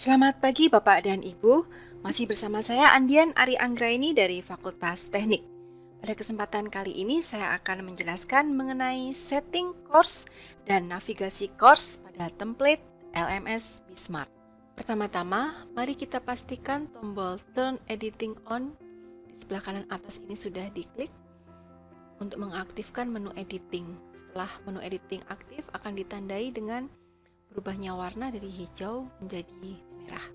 Selamat pagi Bapak dan Ibu, masih bersama saya Andian Ari Anggraini dari Fakultas Teknik. Pada kesempatan kali ini saya akan menjelaskan mengenai setting course dan navigasi course pada template LMS Bismart. Pertama-tama, mari kita pastikan tombol Turn Editing On di sebelah kanan atas ini sudah diklik untuk mengaktifkan menu editing. Setelah menu editing aktif akan ditandai dengan berubahnya warna dari hijau menjadi merah.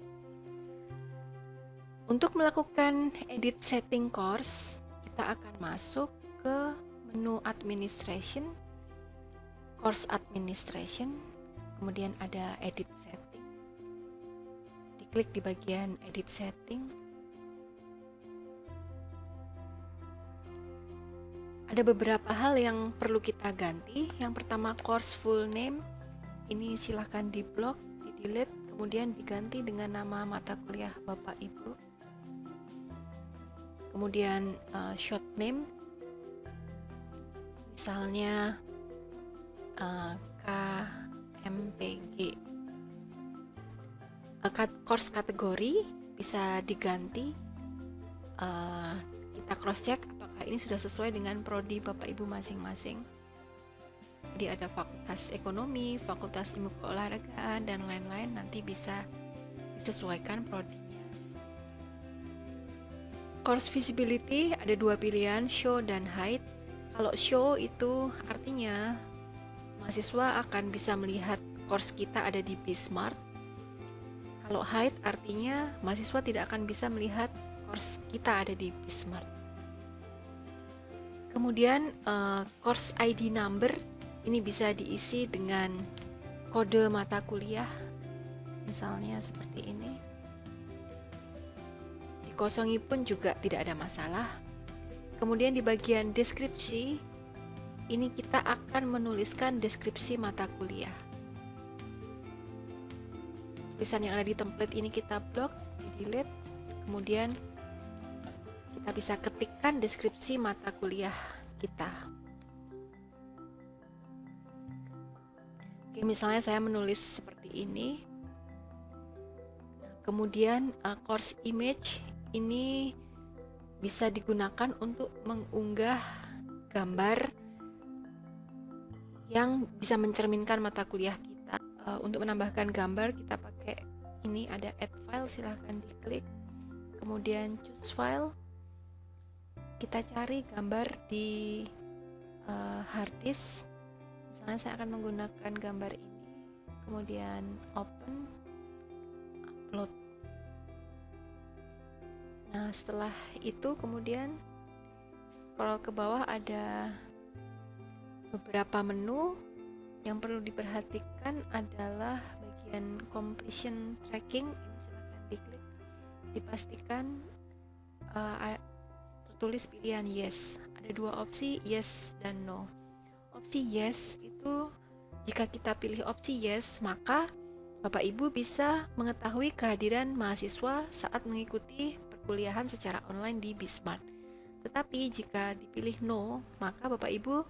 Untuk melakukan edit setting course, kita akan masuk ke menu administration, course administration, kemudian ada edit setting. Diklik di bagian edit setting. Ada beberapa hal yang perlu kita ganti. Yang pertama, course full name. Ini silahkan di-blok, di-delete, kemudian diganti dengan nama mata kuliah Bapak Ibu. Kemudian short name, misalnya KMPG. Course kategori bisa diganti. Kita cross check apakah ini sudah sesuai dengan prodi Bapak Ibu masing-masing. Jadi ada fakultas ekonomi, fakultas ilmu keolahragaan, dan lain-lain, nanti bisa disesuaikan prodinya. Course visibility ada dua pilihan, show dan hide. Kalau show itu artinya mahasiswa akan bisa melihat course kita ada di Bismart. Kalau hide artinya mahasiswa tidak akan bisa melihat course kita ada di Bismart. Kemudian course ID number ini bisa diisi dengan kode mata kuliah, misalnya seperti ini. Dikosongi pun juga tidak ada masalah. Kemudian di bagian deskripsi, ini kita akan menuliskan deskripsi mata kuliah. Tulisan yang ada di template ini kita blok, di delete, kemudian kita bisa ketikkan deskripsi mata kuliah kita. Oke, misalnya saya menulis seperti ini. Kemudian course image ini bisa digunakan untuk mengunggah gambar yang bisa mencerminkan mata kuliah kita. Untuk menambahkan gambar kita pakai ini, ada add file, silahkan diklik. Kemudian choose file. Kita cari gambar di hard disk. Misalnya saya akan menggunakan gambar ini, kemudian open, upload. Nah, setelah itu kemudian scroll ke bawah, ada beberapa menu. Yang perlu diperhatikan adalah bagian completion tracking. Ini silahkan diklik, dipastikan tertulis pilihan yes. Ada dua opsi, yes dan no. Opsi yes itu jika kita pilih opsi yes, maka Bapak Ibu bisa mengetahui kehadiran mahasiswa saat mengikuti perkuliahan secara online di Bismart. Tetapi jika dipilih no, maka Bapak Ibu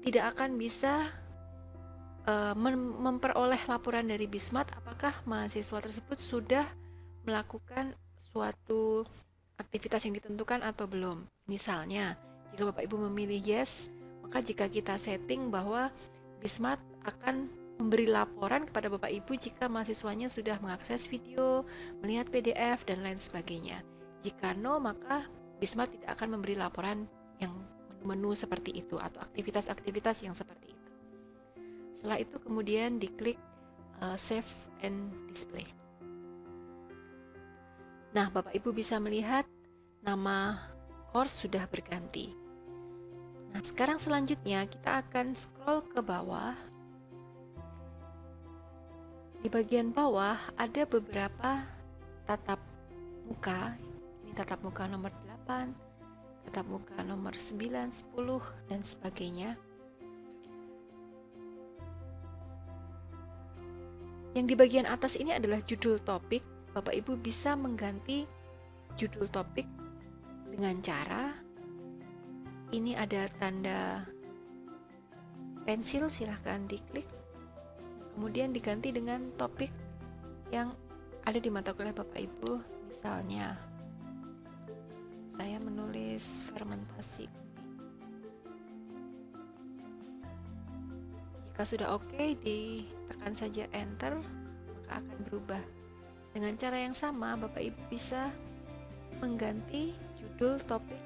tidak akan bisa memperoleh laporan dari Bismart apakah mahasiswa tersebut sudah melakukan suatu aktivitas yang ditentukan atau belum. Misalnya, jika Bapak Ibu memilih yes, maka jika kita setting bahwa Bismart akan memberi laporan kepada Bapak Ibu jika mahasiswanya sudah mengakses video, melihat PDF, dan lain sebagainya. Jika no, maka Bismart tidak akan memberi laporan yang menu-menu seperti itu atau aktivitas-aktivitas yang seperti itu. Setelah itu kemudian diklik Save and Display. Nah, Bapak Ibu bisa melihat nama course sudah berganti. Nah, sekarang selanjutnya kita akan scroll ke bawah. Di bagian bawah ada beberapa tatap muka. Ini tatap muka nomor 8, tatap muka nomor 9, 10, dan sebagainya. Yang di bagian atas ini adalah judul topik. Bapak Ibu bisa mengganti judul topik dengan cara ini, ada tanda pensil, silahkan diklik, kemudian diganti dengan topik yang ada di mata kuliah Bapak Ibu. Misalnya, saya menulis fermentasi. Jika sudah oke, ditekan saja enter, maka akan berubah. Dengan cara yang sama, Bapak Ibu bisa mengganti judul topik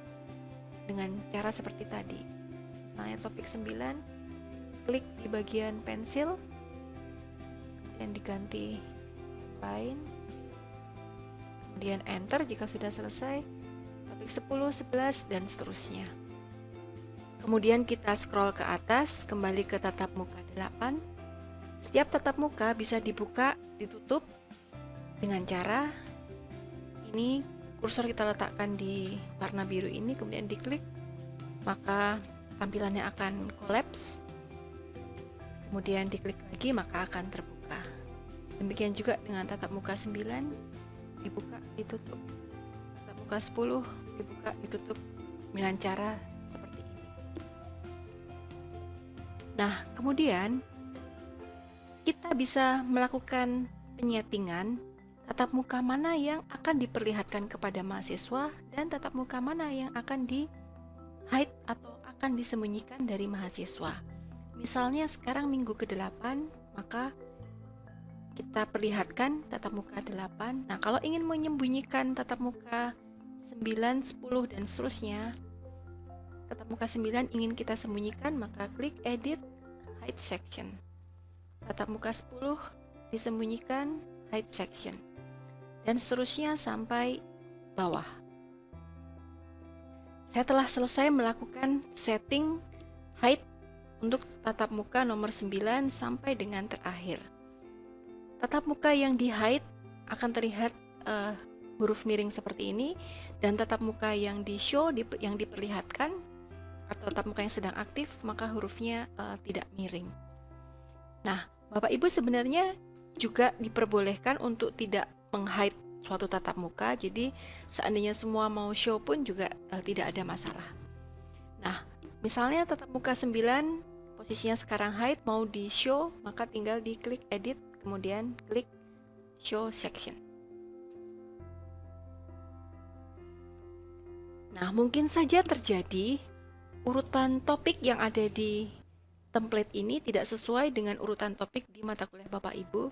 dengan cara seperti tadi. Misalnya topik 9, klik di bagian pensil, kemudian diganti yang lain, kemudian enter jika sudah selesai, topik 10, 11, dan seterusnya. Kemudian kita scroll ke atas, kembali ke tatap muka 8. Setiap tatap muka bisa dibuka, ditutup dengan cara ini, kursor kita letakkan di warna biru ini, kemudian diklik, maka tampilannya akan kolaps. Kemudian diklik lagi, maka akan terbuka. Demikian juga dengan tatap muka 9, dibuka, ditutup. Tatap muka 10, dibuka, ditutup dengan cara seperti ini. Nah, kemudian kita bisa melakukan penyetingan tatap muka mana yang akan diperlihatkan kepada mahasiswa dan tatap muka mana yang akan di-hide atau akan disembunyikan dari mahasiswa. Misalnya sekarang minggu ke-8, maka kita perlihatkan tatap muka 8. Nah, kalau ingin menyembunyikan tatap muka 9, 10, dan seterusnya, tatap muka 9 ingin kita sembunyikan, maka klik edit, hide section. Tatap muka 10 disembunyikan, hide section. Dan seterusnya sampai bawah. Saya telah selesai melakukan setting hide untuk tatap muka nomor 9 sampai dengan terakhir. Tatap muka yang di hide akan terlihat huruf miring seperti ini, dan tatap muka yang di show, yang diperlihatkan, atau tatap muka yang sedang aktif, maka hurufnya tidak miring. Nah, Bapak Ibu sebenarnya juga diperbolehkan untuk tidak meng-hide suatu tatap muka, jadi seandainya semua mau show pun juga tidak ada masalah. Nah, misalnya tatap muka 9 posisinya sekarang hide, mau di show, maka tinggal diklik edit, kemudian klik show section. Nah, mungkin saja terjadi urutan topik yang ada di template ini tidak sesuai dengan urutan topik di mata kuliah Bapak Ibu.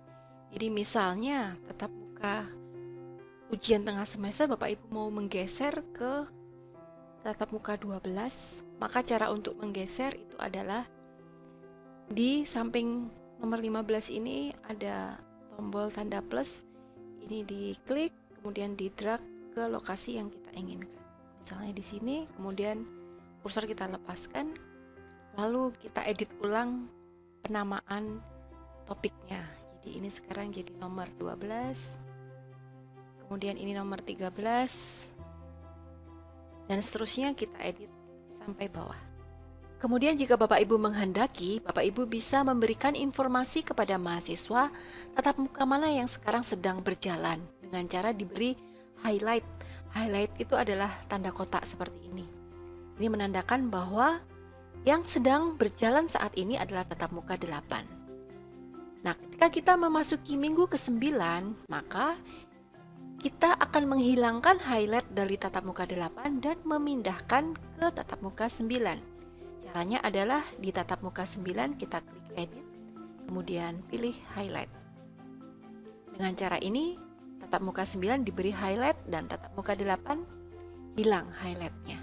Jadi misalnya tatap muka ujian tengah semester Bapak Ibu mau menggeser ke tatap muka 12, maka cara untuk menggeser itu adalah di samping nomor 15 ini ada tombol tanda plus, ini diklik, kemudian di drag ke lokasi yang kita inginkan. Misalnya di sini, kemudian kursor kita lepaskan, lalu kita edit ulang penamaan topiknya. Jadi ini sekarang jadi nomor 12, kemudian ini nomor 13, dan seterusnya kita edit sampai bawah. Kemudian jika Bapak Ibu menghendaki, Bapak Ibu bisa memberikan informasi kepada mahasiswa tatap muka mana yang sekarang sedang berjalan dengan cara diberi highlight. Highlight itu adalah tanda kotak seperti ini. Ini menandakan bahwa yang sedang berjalan saat ini adalah tatap muka 8. Nah, ketika kita memasuki minggu ke-9, maka kita akan menghilangkan highlight dari tatap muka 8 dan memindahkan ke tatap muka 9. Caranya adalah di tatap muka 9 kita klik edit, kemudian pilih highlight. Dengan cara ini, tatap muka 9 diberi highlight dan tatap muka 8 hilang highlightnya.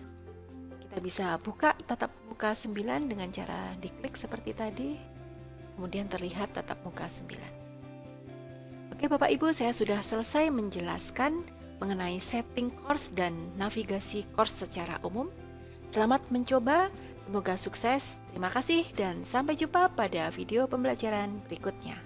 Kita bisa buka tatap muka 9 dengan cara diklik seperti tadi, kemudian terlihat tatap muka 9. Oke Bapak Ibu, saya sudah selesai menjelaskan mengenai setting course dan navigasi course secara umum. Selamat mencoba, semoga sukses. Terima kasih dan sampai jumpa pada video pembelajaran berikutnya.